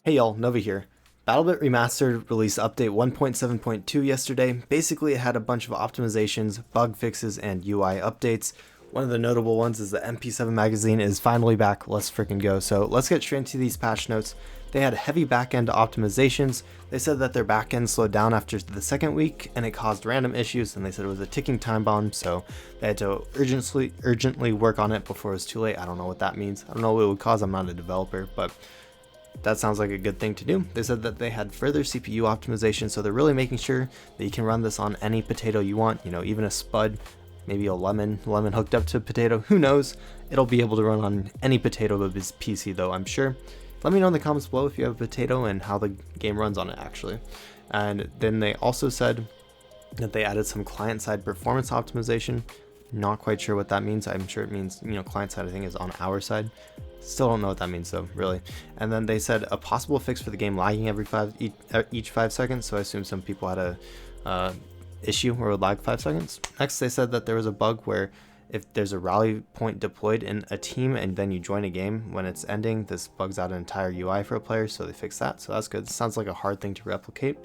Hey y'all, Nova here. BattleBit Remastered released update 1.7.2 yesterday. Basically, it had a bunch of optimizations, bug fixes, and UI updates. One of the notable ones is the MP7 magazine is finally back. Let's freaking go. So let's get straight into these patch notes. They had heavy backend optimizations. They said that their backend slowed down after the second week and it caused random issues, and they said it was a ticking time bomb, so they had to urgently work on it before it was too late. I don't know what that means. I don't know what it would cause. I'm not a developer, but that sounds like a good thing to do. They said that they had further CPU optimization, so they're really making sure that you can run this on any potato you want, even a spud, maybe a lemon hooked up to a potato, who knows. It'll be able to run on any potato of his PC though, I'm sure. Let me know in the comments below if you have a potato and how the game runs on it actually. And then they also said that they added some client-side performance optimization. Not quite sure what that means. I'm sure it means, client-side I think is on our side. Still don't know what that means though, really. And then they said a possible fix for the game lagging each 5 seconds, so I assume some people had a issue where it would lag 5 seconds. Next, they said that there was a bug where if there's a rally point deployed in a team and then you join a game, when it's ending, this bugs out an entire UI for a player, so they fixed that, so that's good. It sounds like a hard thing to replicate.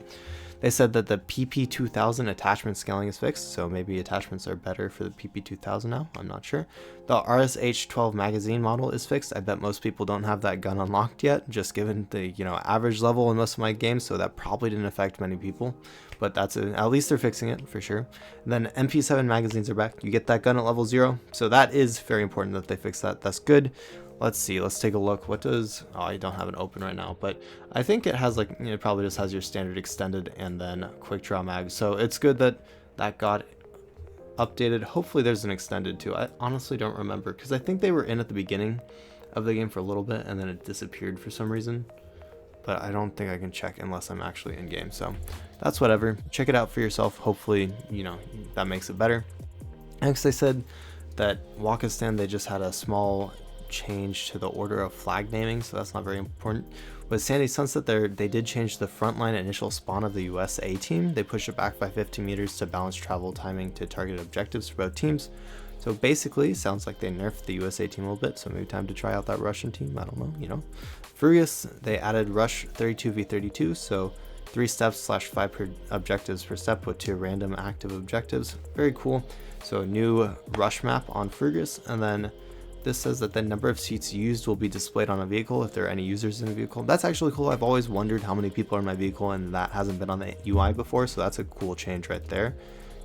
They said that the PP2000 attachment scaling is fixed, so maybe attachments are better for the PP2000 now, I'm not sure. The RSH-12 magazine model is fixed. I bet most people don't have that gun unlocked yet, just given the average level in most of my games, so that probably didn't affect many people. But at least they're fixing it for sure. And then MP7 magazines are back. You get that gun at level 0, so that is very important that they fix that. That's good. Let's see, let's take a look. What does, I don't have it open right now, but I think it has it probably just has your standard extended and then quick draw mag. So it's good that that got updated. Hopefully there's an extended too. I honestly don't remember because I think they were in at the beginning of the game for a little bit and then it disappeared for some reason. But I don't think I can check unless I'm actually in game. So that's whatever. Check it out for yourself. Hopefully, that makes it better. Next, they said that Wakistan, they just had a small change to the order of flag naming, so that's not very important. With Sandy Sunset, they did change the frontline initial spawn of the USA team. They pushed it back by 15 meters to balance travel timing to target objectives for both teams. So basically, sounds like they nerfed the USA team a little bit, so maybe time to try out that Russian team. I don't know, Fergus, they added rush 32v32, so 3 steps / 5 objectives per step with 2 random active objectives. Very cool. So new rush map on Fergus, and then this says that the number of seats used will be displayed on a vehicle if there are any users in a vehicle. That's actually cool. I've always wondered how many people are in my vehicle, and that hasn't been on the UI before, so that's a cool change right there.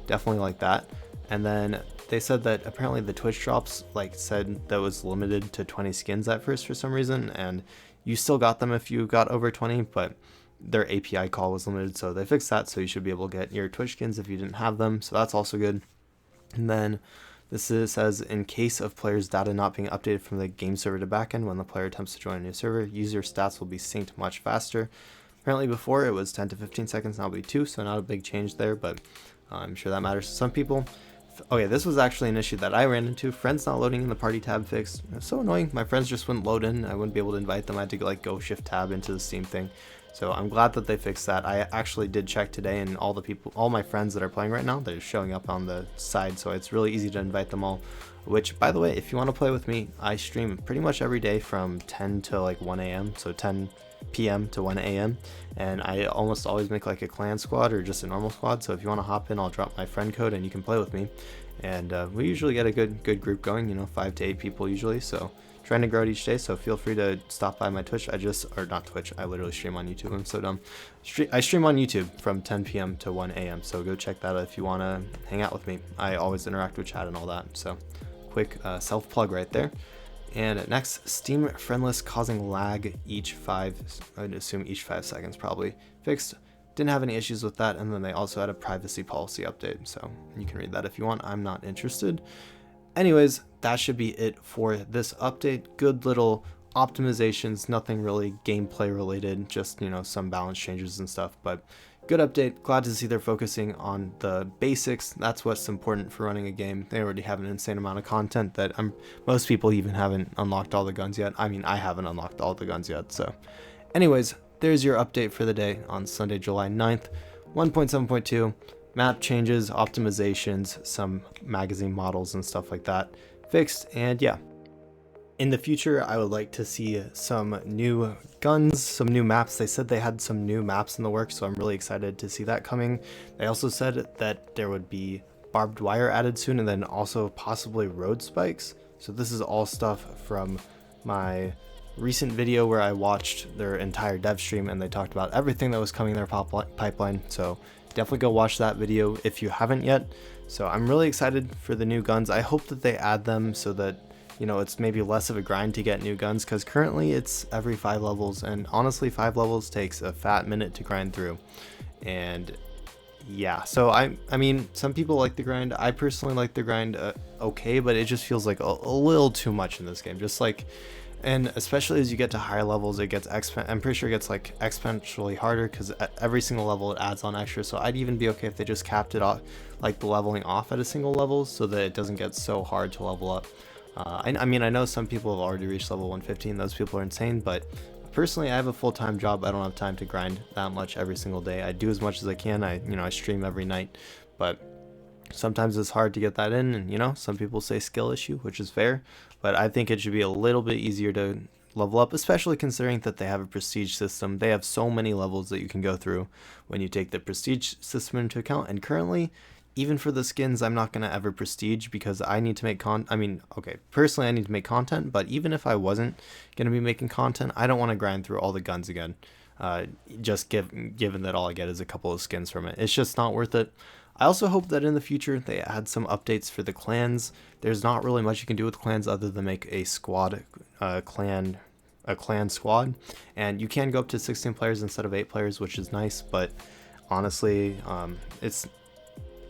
Definitely like that. And then they said that apparently the Twitch drops said that was limited to 20 skins at first for some reason, and you still got them if you got over 20, but their API call was limited, so they fixed that, so you should be able to get your Twitch skins if you didn't have them, so that's also good. And then this says, in case of players' data not being updated from the game server to backend when the player attempts to join a new server, user stats will be synced much faster. Apparently before it was 10 to 15 seconds, now it'll be 2, so not a big change there, but I'm sure that matters to some people. Okay, this was actually an issue that I ran into. Friends not loading in the party tab fixed. It was so annoying. My friends just wouldn't load in. I wouldn't be able to invite them. I had to go shift tab into the Steam thing. So I'm glad that they fixed that. I actually did check today, and all my friends that are playing right now, they're showing up on the side, so it's really easy to invite them all. Which, by the way, if you want to play with me, I stream pretty much every day from 10 to 1 a.m. So 10 p.m. to 1 a.m. and I almost always make a clan squad or just a normal squad. So if you want to hop in, I'll drop my friend code and you can play with me. And we usually get a good group going, 5 to 8 people usually. So trying to grow it each day, so feel free to stop by my Twitch. Not Twitch, I literally stream on YouTube. I'm so dumb. I stream on YouTube from 10 p.m. to 1 a.m. So go check that out if you want to hang out with me. I always interact with chat and all that. So quick self plug right there. And next, Steam friendless causing lag I'd assume each 5 seconds probably fixed. Didn't have any issues with that. And then they also had a privacy policy update, so you can read that if you want. I'm not interested. Anyways, that should be it for this update. Good little optimizations, nothing really gameplay related, just some balance changes and stuff, but good update. Glad to see they're focusing on the basics. That's what's important for running a game. They already have an insane amount of content that most people even haven't unlocked all the guns yet. I mean, I haven't unlocked all the guns yet. So anyways, there's your update for the day on Sunday, July 9th, 1.7.2. Map changes, optimizations, some magazine models and stuff like that fixed, and yeah. In the future, I would like to see some new guns, some new maps. They said they had some new maps in the works, so I'm really excited to see that coming. They also said that there would be barbed wire added soon, and then also possibly road spikes. So this is all stuff from my recent video where I watched their entire dev stream, and they talked about everything that was coming in their pipeline. So definitely go watch that video if you haven't yet. So I'm really excited for the new guns. I hope that they add them so that, you know, it's maybe less of a grind to get new guns, because currently it's every 5 levels, and honestly 5 levels takes a fat minute to grind through. And yeah, so I mean, some people like the grind. I personally like the grind okay, but it just feels like a little too much in this game. Just like, and especially as you get to higher levels, it gets I'm pretty sure it gets like exponentially harder, because at every single level it adds on extra. So I'd even be okay if they just capped it off, like the leveling off at a single level, so that it doesn't get so hard to level up. I mean, I know some people have already reached level 115. Those people are insane, but personally, I have a full-time job. I don't have time to grind that much every single day. I do as much as I can. I stream every night, but sometimes it's hard to get that in, and you know, some people say skill issue, which is fair, but I think it should be a little bit easier to level up, especially considering that they have a prestige system. They have so many levels that you can go through when you take the prestige system into account, and currently, even for the skins, I'm not going to ever prestige, because I need to make personally I need to make content, but even if I wasn't going to be making content, I don't want to grind through all the guns again, just given that all I get is a couple of skins from it. It's just not worth it. I also hope that in the future they add some updates for the clans. There's not really much you can do with clans other than make a squad, clan squad, and you can go up to 16 players instead of 8 players, which is nice, but honestly,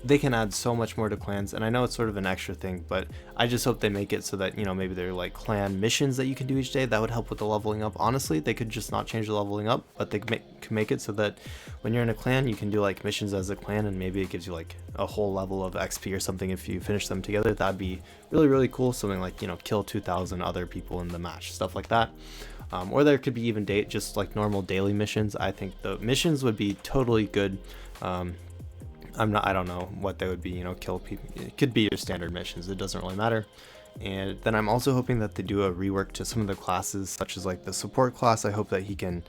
they can add so much more to clans, and I know it's sort of an extra thing, but I just hope they make it so that, you know, maybe they're like clan missions that you can do each day. That would help with the leveling up. Honestly, they could just not change the leveling up, but they could make it so that when you're in a clan, you can do like missions as a clan, and maybe it gives you like a whole level of XP or something if you finish them together. That'd be really, really cool. Something like, you know, kill 2,000 other people in the match, stuff like that. Or there could be even just like normal daily missions. I think the missions would be totally good. I don't know what they would be, you know, kill people. It could be your standard missions, it doesn't really matter. And then I'm also hoping that they do a rework to some of the classes, such as like the support class. I hope that he can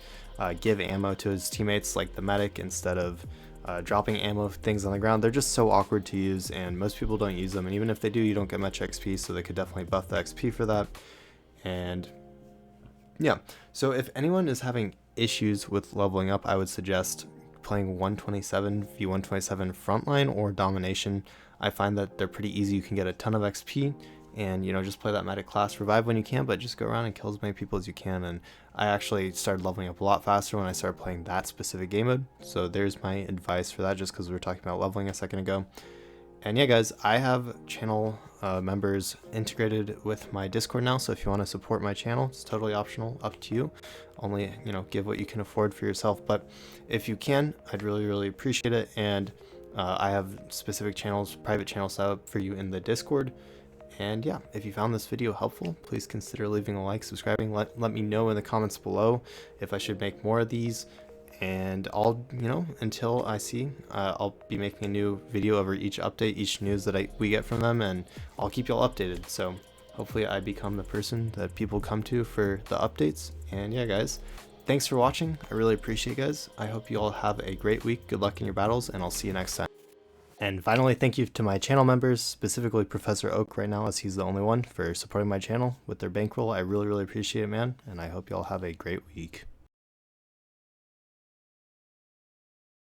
give ammo to his teammates, like the medic, instead of dropping ammo things on the ground. They're just so awkward to use, and most people don't use them, and even if they do, you don't get much XP, so they could definitely buff the XP for that. And yeah, so if anyone is having issues with leveling up, I would suggest playing 127 v 127 frontline or domination. I find that they're pretty easy. You can get a ton of XP, and you know, just play that medic class, revive when you can, but just go around and kill as many people as you can. And I actually started leveling up a lot faster when I started playing that specific game mode, so there's my advice for that, just because we were talking about leveling a second ago. And yeah, guys, I have channel members integrated with my Discord now, so if you want to support my channel, it's totally optional, up to you. Only, you know, give what you can afford for yourself, but if you can, I'd really, really appreciate it. And I have specific channels, private channels set up for you in the Discord. And yeah, if you found this video helpful, please consider leaving a like, subscribing. Let me know in the comments below if I should make more of these. And I'll, you know, until I see, I'll be making a new video over each update, each news that we get from them, and I'll keep y'all updated. So hopefully I become the person that people come to for the updates. And yeah, guys, thanks for watching. I really appreciate you guys. I hope you all have a great week. Good luck in your battles, and I'll see you next time. And finally, thank you to my channel members, specifically Professor Oak right now, as he's the only one, for supporting my channel with their bankroll. I really, really appreciate it, man, and I hope you all have a great week.